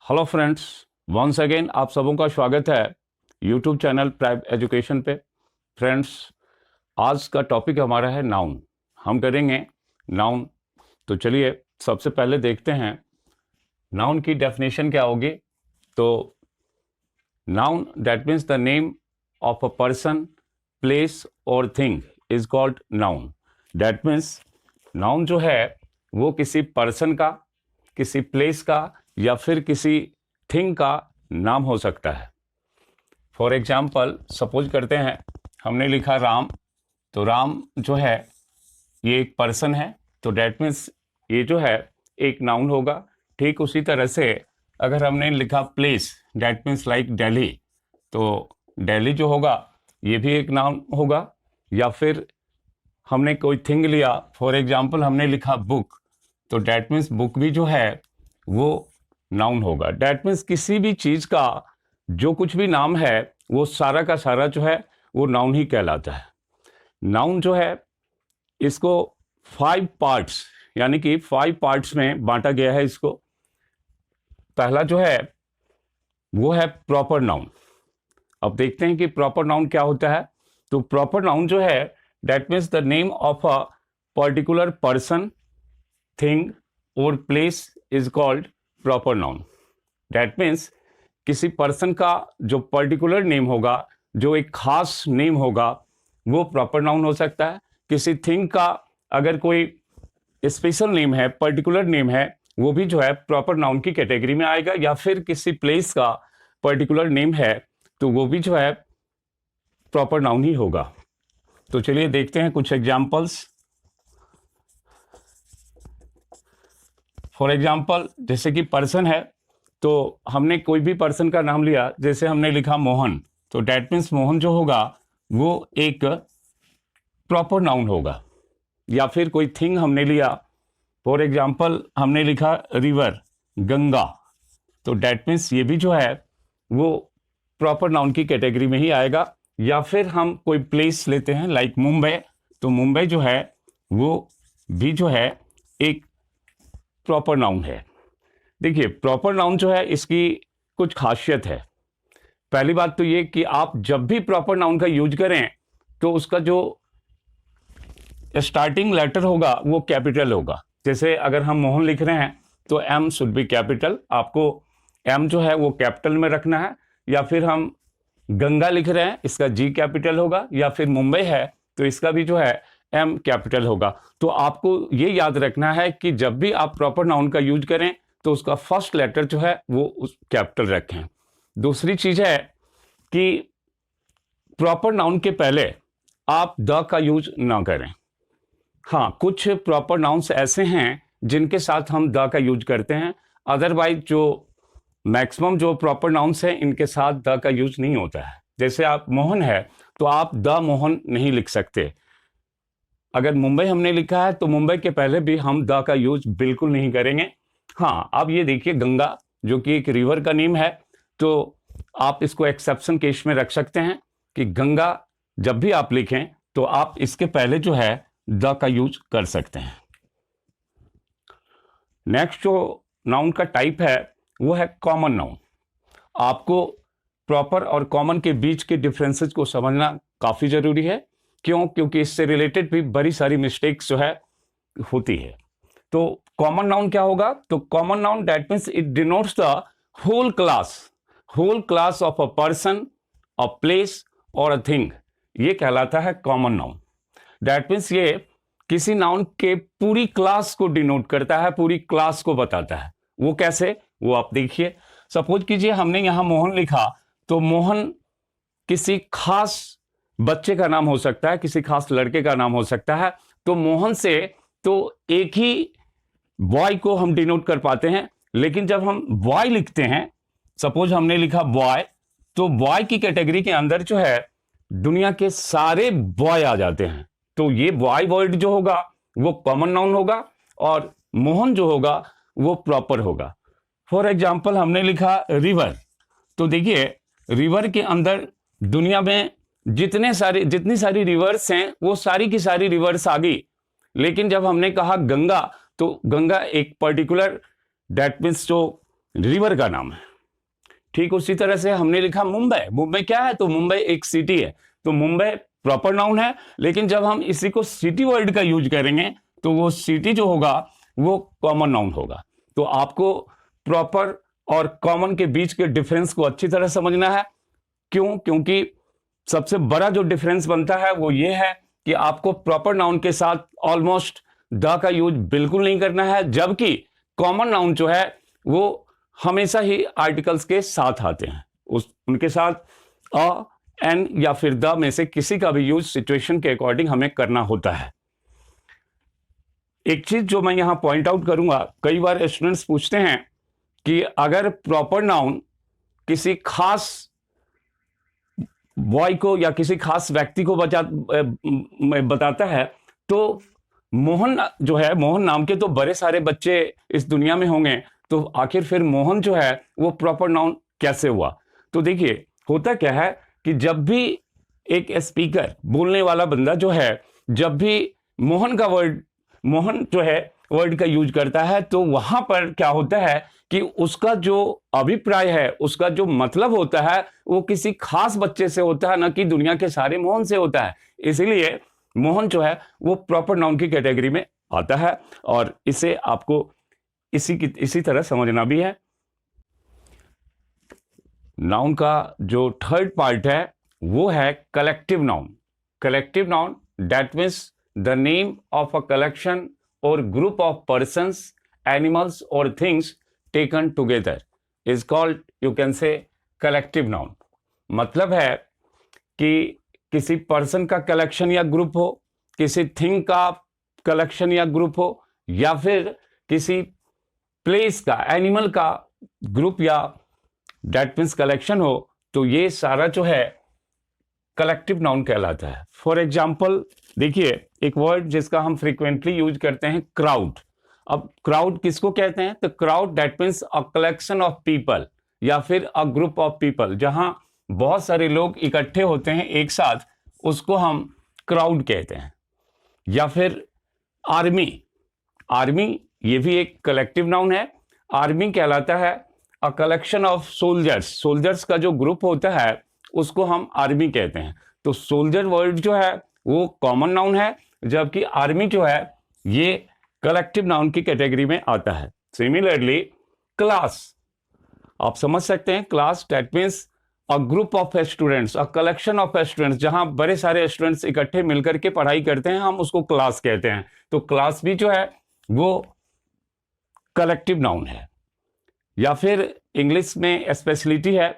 Hello friends, once again आप सबों का स्वागत है यूट्यूब चैनल प्राइव एजुकेशन पे। फ्रेंड्स, आज का टॉपिक हमारा है नाउन। हम करेंगे नाउन। तो चलिए सबसे पहले देखते हैं नाउन की डेफिनेशन क्या होगी। तो noun that means the name of a person, place और thing is called noun. That means noun जो है वो किसी पर्सन का, किसी प्लेस का या फिर किसी थिंग का नाम हो सकता है। फॉर एग्जाम्पल सपोज करते हैं हमने लिखा राम, तो राम जो है ये एक पर्सन है, तो डैट मीन्स ये जो है एक नाउन होगा। ठीक उसी तरह से अगर हमने लिखा place, that means like Delhi, तो दिल्ली जो होगा ये भी एक नाउन होगा। या फिर हमने कोई थिंग लिया, फॉर एग्जाम्पल हमने लिखा बुक, तो डैट मीन्स बुक भी जो है वो नाउन होगा। डैट मीन्स किसी भी चीज़ का जो कुछ भी नाम है वो सारा का सारा जो है वो नाउन ही कहलाता है। नाउन जो है इसको 5 पार्ट्स यानी कि 5 पार्ट्स में बांटा गया है इसको। पहला जो है वो है प्रॉपर नाउन। अब देखते हैं कि प्रॉपर नाउन क्या होता है। तो प्रॉपर नाउन जो है that means the name of a particular person, thing और place is called proper noun. That means किसी पर्सन का जो पर्टिकुलर नेम होगा, जो एक खास नेम होगा, वो प्रॉपर नाउन हो सकता है। किसी थिंग का अगर कोई स्पेशल नेम है, पर्टिकुलर नेम है, वो भी जो है प्रॉपर नाउन की कैटेगरी में आएगा। या फिर किसी प्लेस का पर्टिकुलर नेम है तो वो भी जो है प्रॉपर नाउन ही होगा। तो चलिए देखते हैं कुछ एग्जाम्पल्स। फॉर एग्जाम्पल जैसे कि पर्सन है, तो हमने कोई भी पर्सन का नाम लिया, जैसे हमने लिखा मोहन, तो डैट मीन्स मोहन जो होगा वो एक प्रॉपर नाउन होगा। या फिर कोई थिंग हमने लिया, फॉर एग्जाम्पल हमने लिखा रिवर, गंगा, तो डैट मीन्स ये भी जो है वो प्रॉपर नाउन की कैटेगरी में ही आएगा। या फिर हम कोई प्लेस लेते हैं लाइक मुंबई, तो मुंबई जो है वो भी जो है एक प्रॉपर नाउन है। देखिए प्रॉपर नाउन जो है इसकी कुछ खासियत है। पहली बात तो ये कि आप जब भी प्रॉपर नाउन का यूज करें तो उसका जो स्टार्टिंग लेटर होगा वो कैपिटल होगा। जैसे अगर हम मोहन लिख रहे हैं तो एम शुड बी कैपिटल, आपको एम जो है वो कैपिटल में रखना है। या फिर हम गंगा लिख रहे हैं, इसका जी कैपिटल होगा। या फिर मुंबई है तो इसका भी जो है एम कैपिटल होगा। तो आपको ये याद रखना है कि जब भी आप प्रॉपर नाउन का यूज करें तो उसका फर्स्ट लेटर जो है वो उस कैपिटल रखें। दूसरी चीज है कि प्रॉपर नाउन के पहले आप द का यूज ना करें। हाँ, कुछ प्रॉपर नाउन्स ऐसे हैं जिनके साथ हम द का यूज करते हैं, अदरवाइज जो मैक्सिमम जो प्रॉपर नाउन्स हैं इनके साथ द का यूज नहीं होता है। जैसे आप मोहन है तो आप द मोहन नहीं लिख सकते। अगर मुंबई हमने लिखा है तो मुंबई के पहले भी हम द का यूज बिल्कुल नहीं करेंगे। हाँ, अब ये देखिए गंगा जो कि एक रिवर का नेम है, तो आप इसको एक्सेप्शन केस में रख सकते हैं कि गंगा जब भी आप लिखें तो आप इसके पहले जो है द का यूज कर सकते हैं। नेक्स्ट जो नाउन का टाइप है वो है कॉमन नाउन। आपको प्रॉपर और कॉमन के बीच के डिफरेंसेस को समझना काफी जरूरी है। क्यों? क्योंकि इससे रिलेटेड भी बड़ी सारी मिस्टेक्स जो है होती है। तो कॉमन नाउन क्या होगा? तो common noun that means it denotes the whole class of a person, a place और अ थिंग। ये कहलाता है कॉमन नाउन। दैट मीन्स ये किसी नाउन के पूरी क्लास को डिनोट करता है, पूरी क्लास को बताता है। वो कैसे? वो आप देखिए। सपोज कीजिए हमने यहां मोहन लिखा, तो मोहन किसी खास बच्चे का नाम हो सकता है, किसी खास लड़के का नाम हो सकता है। तो मोहन से तो एक ही बॉय को हम डिनोट कर पाते हैं। लेकिन जब हम बॉय लिखते हैं, सपोज हमने लिखा बॉय, तो बॉय की कैटेगरी के अंदर जो है दुनिया के सारे बॉय आ जाते हैं। तो ये बॉय वर्ड जो होगा वो कॉमन नाउन होगा और मोहन जो होगा वो प्रॉपर होगा। फॉर एग्जाम्पल हमने लिखा रिवर, तो देखिए रिवर के अंदर दुनिया में जितनी सारी रिवर्स हैं वो सारी की सारी रिवर्स आ गई। लेकिन जब हमने कहा गंगा, तो गंगा एक पर्टिकुलर दैट मीन्स जो रिवर का नाम है। ठीक उसी तरह से हमने लिखा मुंबई। मुंबई क्या है? तो मुंबई एक सिटी है, तो मुंबई प्रॉपर नाउन है। लेकिन जब हम इसी को सिटी वर्ड का यूज करेंगे तो वो सिटी जो होगा वो कॉमन नाउन होगा। तो आपको प्रॉपर और कॉमन के बीच के डिफरेंस को अच्छी तरह समझना है। क्यों? क्योंकि सबसे बड़ा जो डिफरेंस बनता है वो ये है कि आपको प्रॉपर नाउन के साथ ऑलमोस्ट द का यूज बिल्कुल नहीं करना है, जबकि कॉमन नाउन जो है वो हमेशा ही आर्टिकल्स के साथ आते हैं। उनके साथ अ, एन या फिर द में से किसी का भी यूज सिचुएशन के अकॉर्डिंग हमें करना होता है। एक चीज जो मैं यहां पॉइंट आउट करूंगा, कई बार स्टूडेंट्स पूछते हैं कि अगर प्रॉपर नाउन किसी खास बॉय को या किसी खास व्यक्ति को बताता है, तो मोहन जो है, मोहन नाम के तो बड़े सारे बच्चे इस दुनिया में होंगे, तो आखिर फिर मोहन जो है वो प्रॉपर नाउन कैसे हुआ? तो देखिए, होता क्या है कि जब भी एक स्पीकर, बोलने वाला बंदा जो है, जब भी मोहन जो है वर्ड का यूज करता है, तो वहां पर क्या होता है कि उसका जो अभिप्राय है, उसका जो मतलब होता है, वो किसी खास बच्चे से होता है, ना कि दुनिया के सारे मोहन से होता है। इसीलिए मोहन जो है वो प्रॉपर नाउन की कैटेगरी में आता है, और इसे आपको इसी तरह समझना भी है। नाउन का जो थर्ड पार्ट है वो है collective noun. Collective noun that means the name of a collection और ग्रुप ऑफ पर्संस, एनिमल्स और things taken together is called, you can say, collective noun. मतलब है कि किसी पर्सन का कलेक्शन या ग्रुप हो, किसी थिंग का कलेक्शन या ग्रुप हो, या फिर किसी प्लेस का, एनिमल का ग्रुप या दैट मीन्स कलेक्शन हो, तो ये सारा जो है कलेक्टिव नाउन कहलाता है। फॉर एग्जाम्पल देखिए, एक वर्ड जिसका हम फ्रीक्वेंटली यूज करते हैं, क्राउड। अब क्राउड किसको कहते हैं? तो crowd that means a collection of people या फिर अ ग्रुप ऑफ पीपल, जहां बहुत सारे लोग इकट्ठे होते हैं एक साथ, उसको हम क्राउड कहते हैं। या फिर आर्मी, आर्मी ये भी एक कलेक्टिव नाउन है। आर्मी कहलाता है a collection of soldiers. Soldiers का जो ग्रुप होता है उसको हम आर्मी कहते हैं। तो सोल्जर वर्ड जो है वो कॉमन नाउन है, जबकि आर्मी जो है ये कलेक्टिव नाउन की कैटेगरी में आता है। सिमिलरली क्लास, आप समझ सकते हैं, class that means a group of students, a collection of students, जहां बड़े सारे स्टूडेंट्स इकट्ठे मिलकर के पढ़ाई करते हैं, हम उसको क्लास कहते हैं। तो क्लास भी जो है वो कलेक्टिव नाउन है। या फिर इंग्लिश में स्पेशलिटी है,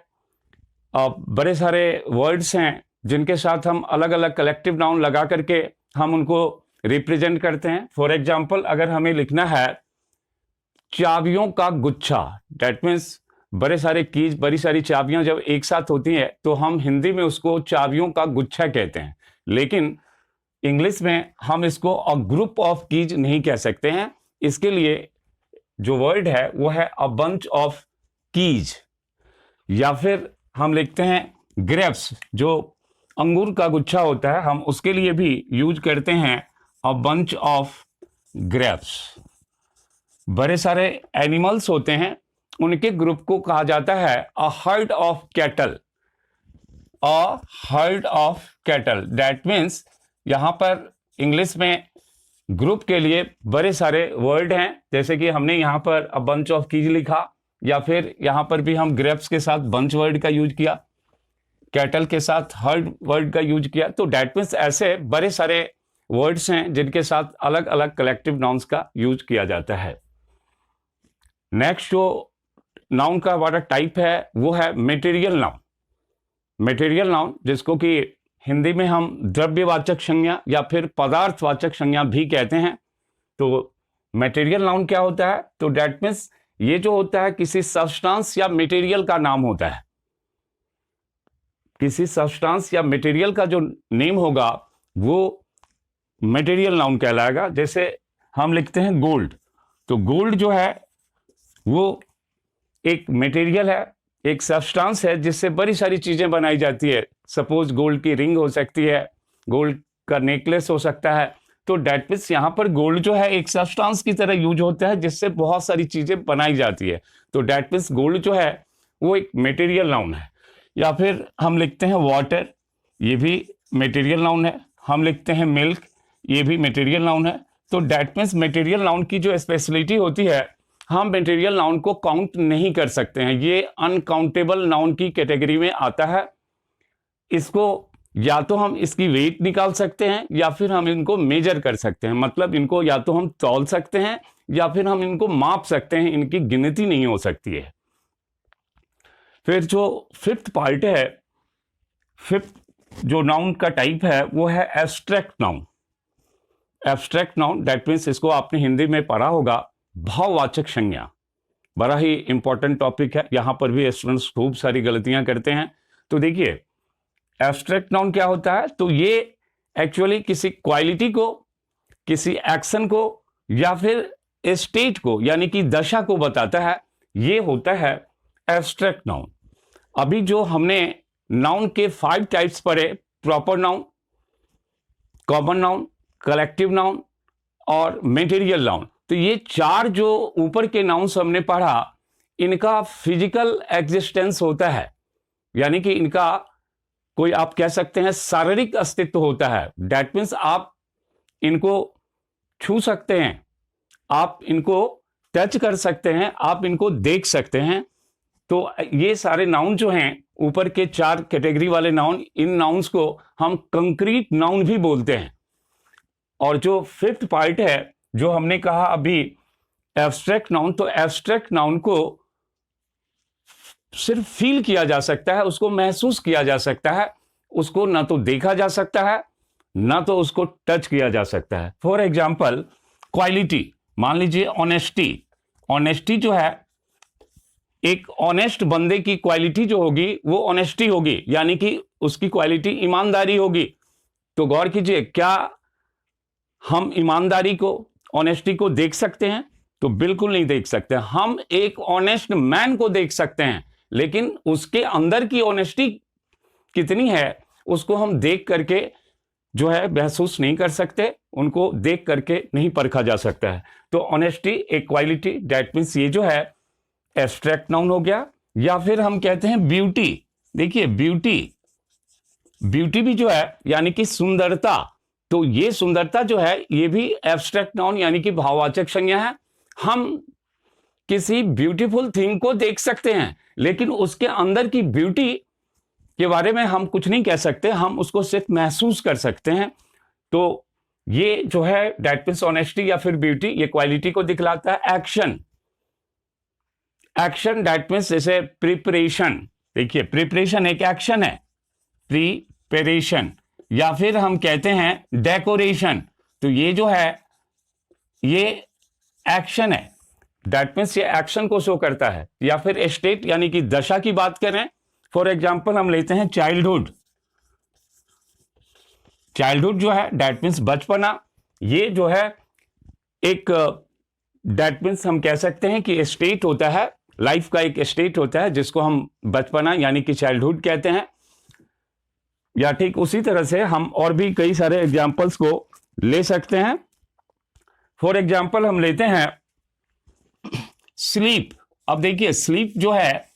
बड़े सारे वर्ड्स हैं जिनके साथ हम अलग अलग कलेक्टिव नाउन लगा करके हम उनको रिप्रेजेंट करते हैं। फॉर एग्जाम्पल, अगर हमें लिखना है चाबियों का गुच्छा, दैट मीन्स बड़े सारे कीज, बड़ी सारी चाबियां जब एक साथ होती हैं तो हम हिंदी में उसको चाबियों का गुच्छा कहते हैं। लेकिन इंग्लिश में हम इसको अ ग्रुप ऑफ कीज नहीं कह सकते हैं। इसके लिए जो वर्ड है वो है अ बंच ऑफ कीज। या फिर हम लिखते हैं ग्रेप्स, जो अंगूर का गुच्छा होता है, हम उसके लिए भी यूज करते हैं अ बंच ऑफ ग्रेप्स। बड़े सारे एनिमल्स होते हैं, उनके ग्रुप को कहा जाता है a herd of cattle. A herd of cattle that means, यहां पर इंग्लिश में ग्रुप के लिए बड़े सारे वर्ड हैं, जैसे कि हमने यहां पर अ बंच ऑफ कीज लिखा, या फिर यहां पर भी हम ग्रेप्स के साथ बंच वर्ड का यूज किया, कैटल के साथ हर्ड वर्ड का यूज किया। तो दैट मीन्स ऐसे बड़े सारे वर्ड्स हैं जिनके साथ अलग अलग कलेक्टिव नाउन्स का यूज किया जाता है। नेक्स्ट जो नाउन का हमारा टाइप है वो है मटेरियल नाउन। मटेरियल नाउन, जिसको कि हिंदी में हम द्रव्यवाचक संज्ञा या फिर पदार्थवाचक संज्ञा भी कहते हैं। तो मटेरियल नाउन क्या होता है? तो दैट मीन्स ये जो होता है किसी सब्सटेंस या मटेरियल का नाम होता है। किसी सब्सटेंस या मटेरियल का जो नेम होगा वो मटेरियल नाउन कहलाएगा। जैसे हम लिखते हैं गोल्ड, तो गोल्ड जो है वो एक मटेरियल है, एक सब्सटेंस है जिससे बड़ी सारी चीजें बनाई जाती है। सपोज गोल्ड की रिंग हो सकती है, गोल्ड का नेकलेस हो सकता है। तो डेट मीन्स यहाँ पर गोल्ड जो है एक सब्सटेंस की तरह यूज होता है जिससे बहुत सारी चीजें बनाई जाती है। तो डेट मीन्स गोल्ड जो है वो एक मटेरियल नाउन है। या फिर हम लिखते हैं वाटर, ये भी मटेरियल नाउन है। हम लिखते हैं मिल्क, ये भी मटेरियल नाउन है। तो डेट मीन्स मटेरियल नाउन की जो स्पेशलिटी होती है, हम मटेरियल नाउन को काउंट नहीं कर सकते हैं, ये अनकाउंटेबल नाउन की कैटेगरी में आता है। इसको या तो हम इसकी वेट निकाल सकते हैं या फिर हम इनको मेजर कर सकते हैं, मतलब इनको या तो हम तौल सकते हैं या फिर हम इनको माप सकते हैं, इनकी गिनती नहीं हो सकती है। फिर जो फिफ्थ पार्ट है, फिफ्थ जो नाउन का टाइप है वो है abstract noun. Abstract noun that means, इसको आपने हिंदी में पढ़ा होगा, भाववाचक संज्ञा। बड़ा ही इंपॉर्टेंट टॉपिक है, यहां पर भी स्टूडेंट्स खूब सारी गलतियां करते हैं। तो देखिए एब्स्ट्रैक्ट नाउन क्या होता है, तो ये एक्चुअली किसी क्वालिटी को, किसी एक्शन को या फिर स्टेट को यानी कि दशा को बताता है, ये होता है एब्स्ट्रैक्ट नाउन। अभी जो हमने नाउन के 5 टाइप्स पढ़े, proper noun, common noun, collective noun और मटेरियल नाउन, तो ये 4 जो ऊपर के नाउन्स हमने पढ़ा, इनका फिजिकल एग्जिस्टेंस होता है, यानी कि इनका कोई आप कह सकते हैं शारीरिक अस्तित्व होता है। दैट मीन्स आप इनको छू सकते हैं, आप इनको टच कर सकते हैं, आप इनको देख सकते हैं। तो ये सारे नाउन जो हैं, ऊपर के 4 कैटेगरी वाले नाउन, इन नाउन्स को हम कंक्रीट नाउन भी बोलते हैं। और जो फिफ्थ पार्ट है जो हमने कहा अभी एब्स्ट्रैक्ट नाउन, तो एब्स्ट्रैक्ट नाउन को सिर्फ फील किया जा सकता है, उसको महसूस किया जा सकता है, उसको ना तो देखा जा सकता है ना तो उसको टच किया जा सकता है। फॉर एग्जाम्पल क्वालिटी, मान लीजिए ऑनेस्टी। ऑनेस्टी जो है, एक ऑनेस्ट बंदे की क्वालिटी जो होगी वो ऑनेस्टी होगी, यानी कि उसकी क्वालिटी ईमानदारी होगी। तो गौर कीजिए, क्या हम ईमानदारी को, ऑनेस्टी को देख सकते हैं? तो बिल्कुल नहीं देख सकते। हम एक ऑनेस्ट मैन को देख सकते हैं, लेकिन उसके अंदर की ऑनेस्टी कितनी है उसको हम देख करके जो है महसूस नहीं कर सकते, उनको देख करके नहीं परखा जा सकता है। तो ऑनेस्टी एक क्वालिटी, दैट मीन्स ये जो है एब्स्ट्रैक्ट नाउन हो गया। या फिर हम कहते हैं ब्यूटी। देखिए ब्यूटी, ब्यूटी भी जो है यानी कि सुंदरता, तो ये सुंदरता जो है ये भी एब्स्ट्रैक्ट नाउन यानी कि भाववाचक संज्ञा है। हम किसी ब्यूटीफुल थिंग को देख सकते हैं, लेकिन उसके अंदर की ब्यूटी के बारे में हम कुछ नहीं कह सकते, हम उसको सिर्फ महसूस कर सकते हैं। तो ये जो है दैट मीन्स ऑनेस्टी या फिर ब्यूटी, ये क्वालिटी को दिखलाता है। एक्शन, एक्शन दैट मीन्स जैसे प्रिपरेशन। देखिए प्रिपरेशन एक एक्शन है, प्रिपरेशन। या फिर हम कहते हैं डेकोरेशन, तो ये जो है ये एक्शन है, दैट मीन्स ये एक्शन को शो करता है। या फिर स्टेट यानी कि दशा की बात करें, फॉर एग्जाम्पल हम लेते हैं चाइल्डहुड। चाइल्डहुड जो है दैट मीन्स बचपना, ये जो है एक दैट मीन्स हम कह सकते हैं कि स्टेट होता है, लाइफ का एक स्टेट होता है जिसको हम बचपना यानी कि चाइल्डहुड कहते हैं। या ठीक उसी तरह से हम और भी कई सारे एग्जाम्पल्स को ले सकते हैं। फॉर एग्जाम्पल हम लेते हैं स्लीप। अब देखिए स्लीप जो है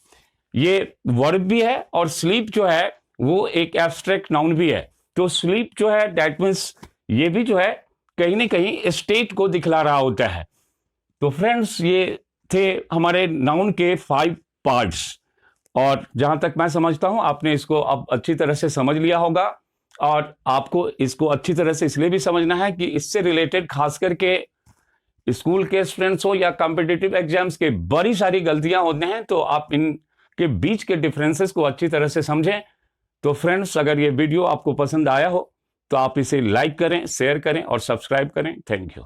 ये वर्ब भी है और स्लीप जो है वो एक एब्स्ट्रैक्ट नाउन भी है। तो स्लीप जो है दैट मीन्स ये भी जो है कहीं ना कहीं स्टेट को दिखला रहा होता है। तो फ्रेंड्स ये थे हमारे नाउन के 5 पार्ट्स, और जहां तक मैं समझता हूं आपने इसको अब अच्छी तरह से समझ लिया होगा। और आपको इसको अच्छी तरह से इसलिए भी समझना है कि इससे रिलेटेड खास करके स्कूल के स्टूडेंट्स हो या कॉम्पिटिटिव एग्जाम्स के बड़ी सारी गलतियां होते हैं, तो आप इनके बीच के डिफरेंसेस को अच्छी तरह से समझें। तो फ्रेंड्स अगर ये वीडियो आपको पसंद आया हो तो आप इसे लाइक करें, शेयर करें और सब्सक्राइब करें। Thank you.